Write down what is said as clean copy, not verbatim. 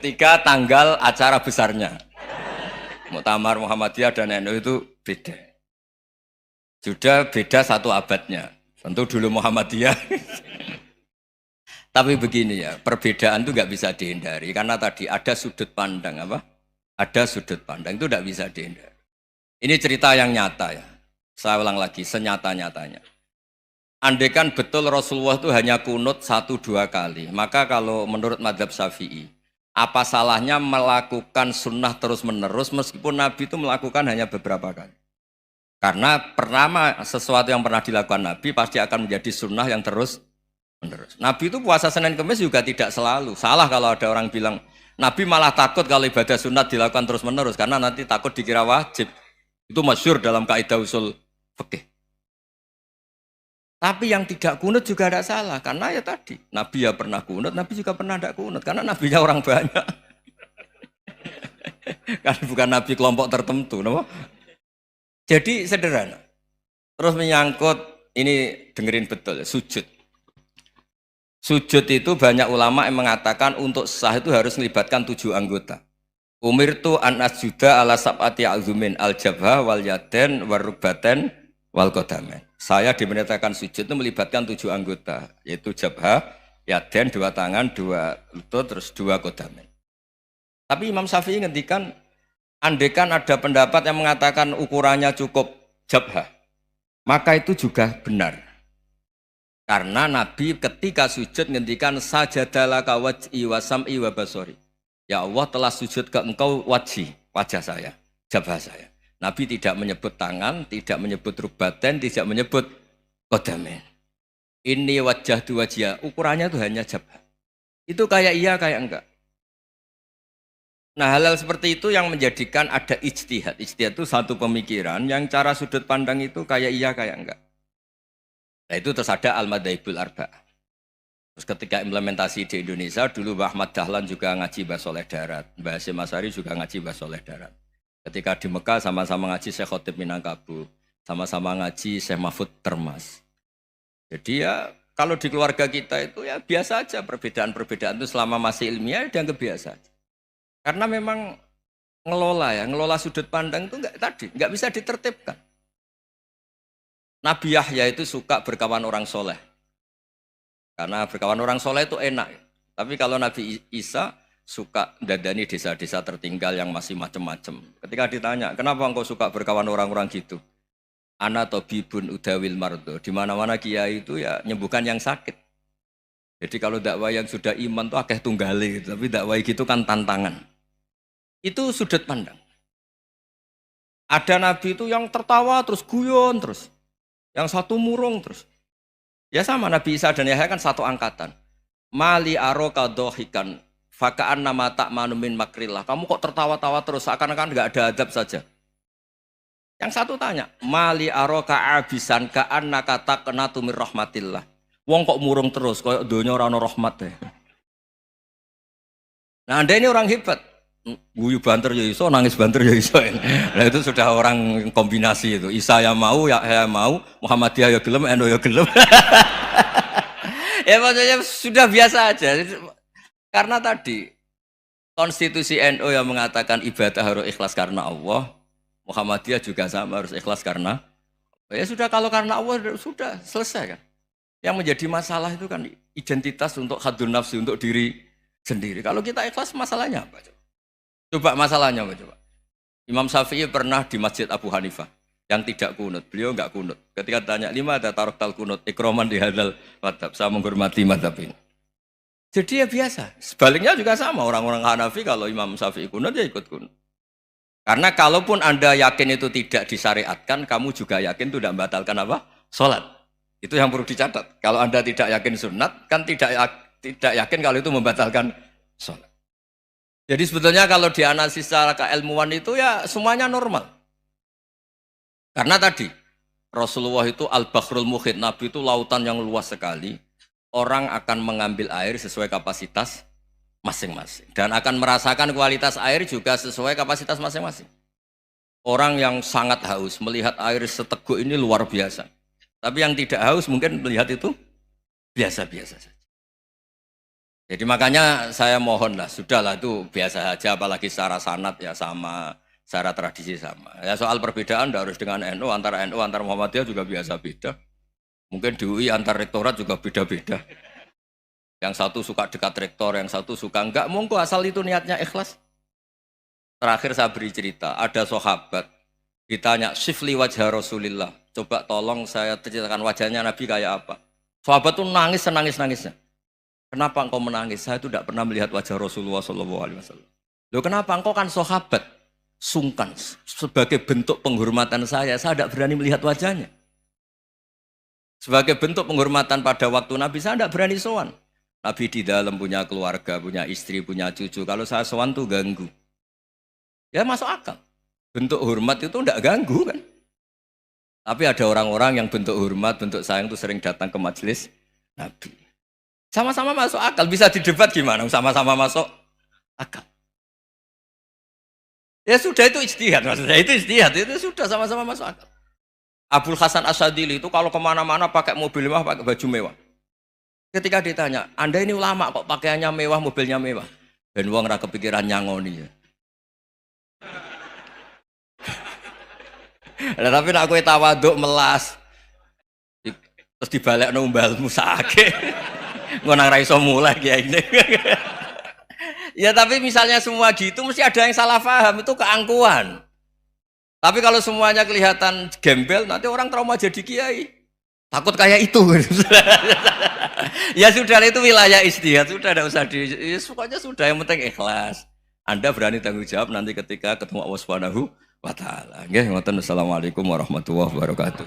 Tiga tanggal acara besarnya. Muktamar Muhammadiyah dan NU itu beda. Sudah beda satu abadnya. Tentu dulu Muhammadiyah. Tapi begini ya, perbedaan itu nggak bisa dihindari. Karena tadi ada sudut pandang apa? Ada sudut pandang itu nggak bisa dihindari. Ini cerita yang nyata ya. Saya ulang lagi, senyata-nyatanya. Andaikan betul Rasulullah itu hanya kunut 1-2 kali, maka kalau menurut mazhab Syafi'i, apa salahnya melakukan sunnah terus-menerus meskipun Nabi itu melakukan hanya beberapa kali? Karena pertama sesuatu yang pernah dilakukan Nabi pasti akan menjadi sunnah yang terus-menerus. Nabi itu puasa Senin Kemis juga tidak selalu. Salah kalau ada orang bilang, Nabi malah takut kalau ibadah sunat dilakukan terus-menerus karena nanti takut dikira wajib. Itu masyhur dalam kaidah usul fikih. Tapi yang tidak kunut juga tidak salah, karena ya tadi, Nabi ya pernah kunut, Nabi juga pernah tidak kunut, karena Nabinya orang banyak. Karena bukan Nabi kelompok tertentu. No? Jadi sederhana. Terus menyangkut, ini dengerin betul, sujud. Sujud itu banyak ulama yang mengatakan untuk sah itu harus melibatkan 7 anggota. Umirtu an asjuda ala sab'ati azumin al-jabha wal yaden warrubaten wal qadamen. Saya diperintahkan sujud itu melibatkan 7 anggota, yaitu jabha, yaden 2 tangan, 2 lutut, terus 2 qadamen. Tapi Imam Syafi'i ngendikan, andaikan ada pendapat yang mengatakan ukurannya cukup jabha, maka itu juga benar. Karena Nabi ketika sujud ngendikan sajadalaka waj'i wa sam'i wa basori. Ya Allah telah sujud ke engkau wajah saya, jabha saya. Nabi tidak menyebut tangan, tidak menyebut rubaten, tidak menyebut qadamen. Ini wajah dua wajah, ukurannya itu hanya jabha. Itu kayak iya, kayak enggak. Nah hal-hal seperti itu yang menjadikan ada ijtihad. Ijtihad itu satu pemikiran yang cara sudut pandang itu kayak iya, kayak enggak. Nah itu terus ada al-madhaibul arba'ah. Terus ketika implementasi di Indonesia, dulu Mbah Ahmad Dahlan juga ngaji Mbah Soleh Darat. Mbah Hasyim Asy'ari juga ngaji Mbah Soleh Darat. Ketika di Mekah sama-sama ngaji Syekh Khotib Minangkabau, sama-sama ngaji Syekh Mahfud Termas. Jadi ya kalau di keluarga kita itu ya biasa aja perbedaan-perbedaan itu selama masih ilmiah dianggap biasa aja. Karena memang ngelola sudut pandang itu nggak bisa ditertibkan. Nabi Yahya itu suka berkawan orang soleh. Karena berkawan orang soleh itu enak. Tapi kalau Nabi Isa suka dadani desa-desa tertinggal yang masih macam-macam. Ketika ditanya, kenapa engkau suka berkawan orang-orang gitu? Ana tabibun udawil mardo. Di mana-mana kiai itu ya nyembuhkan yang sakit. Jadi kalau dakwah yang sudah iman tuh akeh tunggale gitu. Tapi dakwah gitu kan tantangan. Itu sudut pandang. Ada nabi itu yang tertawa terus guyon terus. Yang satu murung terus. Ya sama Nabi Isa dan Yahya kan satu angkatan. Mali aroka dohikan. Fakaan nama tak manumin makrillah. Kamu kok tertawa-tawa terus, seakan-akan nggak ada adab saja. Yang satu tanya, mali aroka abisan kaan nakata kena tumir rahmatillah. Wong kok murung terus, kok dunia orang rahmat deh. Nah anda ini orang hebat. Guyu banter ya iso, nangis banter ya iso. Nah itu sudah orang kombinasi itu. Isa ya mau, ya mau, Muhammadiyah ya gelem, NU ya gelem. Ya maksudnya sudah biasa aja. Karena tadi konstitusi NU yang mengatakan ibadah harus ikhlas karena Allah, Muhammadiyah juga sama harus ikhlas karena ya sudah kalau karena Allah sudah selesai kan. Yang menjadi masalah itu kan identitas untuk hadun nafsi untuk diri sendiri. Kalau kita ikhlas masalahnya apa? Coba masalahnya apa coba? Imam Syafi'i pernah di Masjid Abu Hanifah yang tidak kunut. Beliau enggak kunut. Ketika tanya lima ada tarok tal kunut ikroman di hadal madhab. Saya menghormati madhab ini. Jadi ya biasa. Sebaliknya juga sama. Orang-orang Hanafi kalau Imam Syafi'i kunut ya ikut kunut. Karena kalaupun Anda yakin itu tidak disyariatkan, kamu juga yakin itu tidak membatalkan apa? Sholat. Itu yang perlu dicatat. Kalau Anda tidak yakin sunat, kan tidak yakin kalau itu membatalkan sholat. Jadi sebetulnya kalau dianalisis secara keilmuan itu ya semuanya normal. Karena tadi Rasulullah itu al-Bahrul Muhit, Nabi itu lautan yang luas sekali. Orang akan mengambil air sesuai kapasitas masing-masing. Dan akan merasakan kualitas air juga sesuai kapasitas masing-masing. Orang yang sangat haus melihat air seteguk ini luar biasa. Tapi yang tidak haus mungkin melihat itu biasa-biasa saja. Jadi makanya saya mohon lah, sudahlah itu biasa saja, apalagi secara sanad ya sama, secara tradisi sama. Ya soal perbedaan tidak harus dengan NU, antara NU antar Muhammadiyah juga biasa beda. Mungkin di UI antar rektorat juga beda-beda. Yang satu suka dekat rektor, yang satu suka enggak. Monggo asal itu niatnya ikhlas. Terakhir saya beri cerita, ada sahabat ditanya sifli wajah Rasulillah. Coba tolong saya ceritakan wajahnya Nabi kayak apa. Sahabat tuh nangis senangis-nangisnya. Kenapa engkau menangis? Saya itu tidak pernah melihat wajah Rasulullah SAW. Loh kenapa? Engkau kan sahabat. Sungkan. Sebagai bentuk penghormatan saya tidak berani melihat wajahnya. Sebagai bentuk penghormatan pada waktu Nabi, saya tidak berani sowan. Nabi di dalam punya keluarga, punya istri, punya cucu. Kalau saya sowan tuh ganggu. Ya masuk akal. Bentuk hormat itu tidak ganggu kan. Tapi ada orang-orang yang bentuk hormat, bentuk sayang itu sering datang ke majelis Nabi. Sama-sama masuk akal, bisa didebat gimana? Sama-sama masuk akal. Ya sudah itu ijtihad, maksudnya itu ijtihad, itu sudah sama-sama masuk akal. Abul Hasan Asyadili itu kalau kemana-mana pakai mobil mewah, pakai baju mewah. Ketika ditanya, Anda ini ulama kok pakaiannya mewah, mobilnya mewah? Dan uang rakyat kepikiran nyangoni ya. Nah, tapi nak kowe tawaduk melas, terus dibalik numbalmu sakit. Ngonang raiso mulai kayak ini. Ya tapi misalnya semua gitu mesti ada yang salah paham, itu keangkuhan. Tapi kalau semuanya kelihatan gembel, nanti orang trauma jadi kiai. Takut kayak itu. Ya sudah, itu wilayah ijtihad, sudah tidak usah ya, pokoknya sudah, yang penting ikhlas. Anda berani tanggung jawab nanti ketika ketemu Allah Subhanahu wa taala. Nggih, ngoten. Assalamualaikum warahmatullahi wabarakatuh.